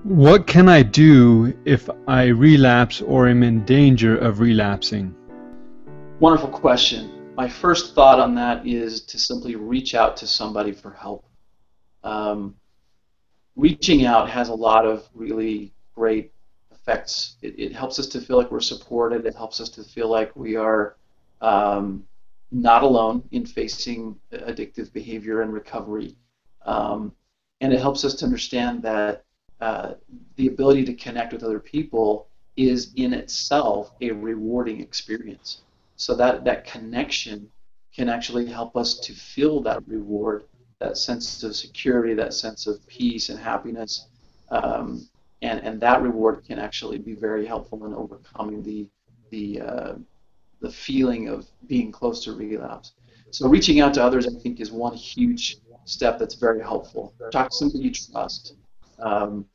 What can I do if I relapse or am in danger of relapsing? Wonderful question. My first thought on that is to simply reach out to somebody for help. Um, Reaching out has a lot of really great effects. It helps us to feel like we're supported. It helps us to feel like we are um, not alone in facing addictive behavior and recovery. Um, and it helps us to understand that uh, the ability to connect with other people is in itself a rewarding experience. So that connection can actually help us to feel that reward, that sense of security, that sense of peace and happiness, um, and that reward can actually be very helpful in overcoming the uh, the feeling of being close to relapse. So reaching out to others, I think, is one huge step that's very helpful. Talk to somebody you trust. Um,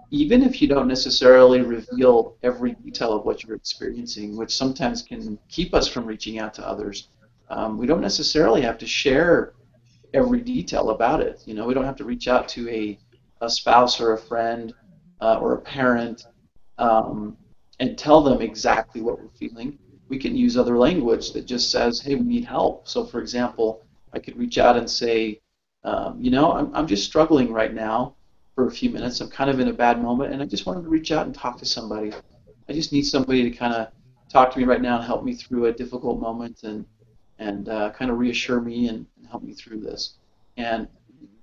Even if you don't necessarily reveal every detail of what you're experiencing, which sometimes can keep us from reaching out to others, we don't necessarily have to share every detail about it. You know, we don't have to reach out to a spouse or a friend or a parent um, and tell them exactly what we're feeling. We can use other language that just says, hey, we need help. So, for example, I could reach out and say, I'm just struggling right now for a few minutes. I'm kind of in a bad moment, and I just wanted to reach out and talk to somebody. I just need somebody to kind of talk to me right now and help me through a difficult moment and kind of reassure me and help me through this. And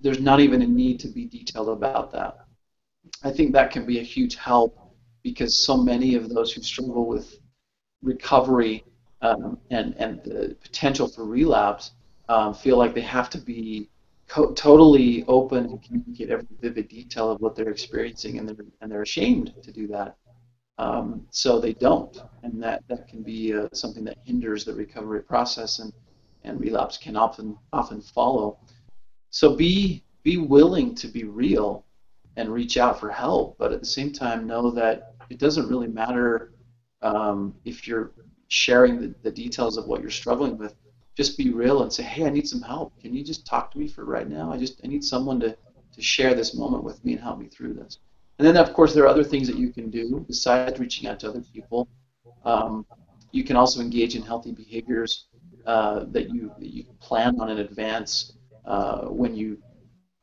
there's not even a need to be detailed about that. I think that can be a huge help because so many of those who struggle with recovery and the potential for relapse feel like they have to be totally open and communicate every vivid detail of what they're experiencing, and they're ashamed to do that. So they don't, and that can be something that hinders the recovery process, and relapse can often follow. So be willing to be real and reach out for help, but at the same time know that it doesn't really matter if you're sharing the details of what you're struggling with. Just be real and say, hey, I need some help. Can you just talk to me for right now? I need someone to share this moment with me and help me through this. And then, of course, there are other things that you can do besides reaching out to other people. Um, you can also engage in healthy behaviors that you plan on in advance when you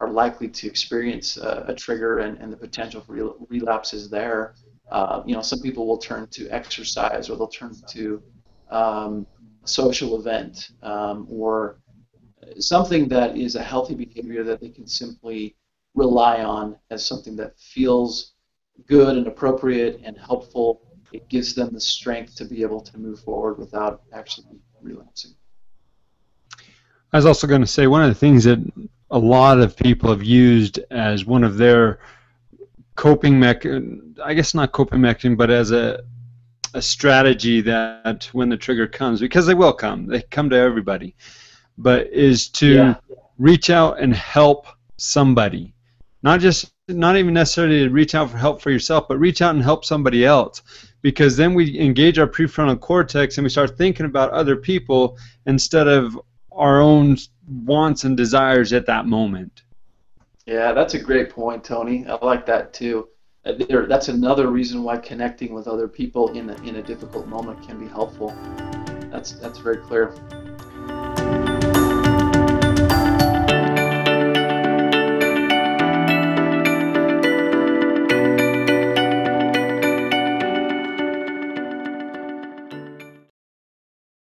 are likely to experience a trigger and the potential for relapse is there. Some people will turn to exercise, or they'll turn to a social event, or something that is a healthy behavior that they can simply rely on as something that feels good and appropriate and helpful. It gives them the strength to be able to move forward without actually relapsing. I was also going to say one of the things that a lot of people have used as one of their coping I guess not coping mechanism, but as a strategy that when the trigger comes, because they come to everybody, but is to Yeah. reach out and help somebody. Not even necessarily to reach out for help for yourself, but reach out and help somebody else. Because then we engage our prefrontal cortex and we start thinking about other people instead of our own wants and desires at that moment. Yeah, that's a great point, Tony. I like that too. That's another reason why connecting with other people in a difficult moment can be helpful. That's very clear.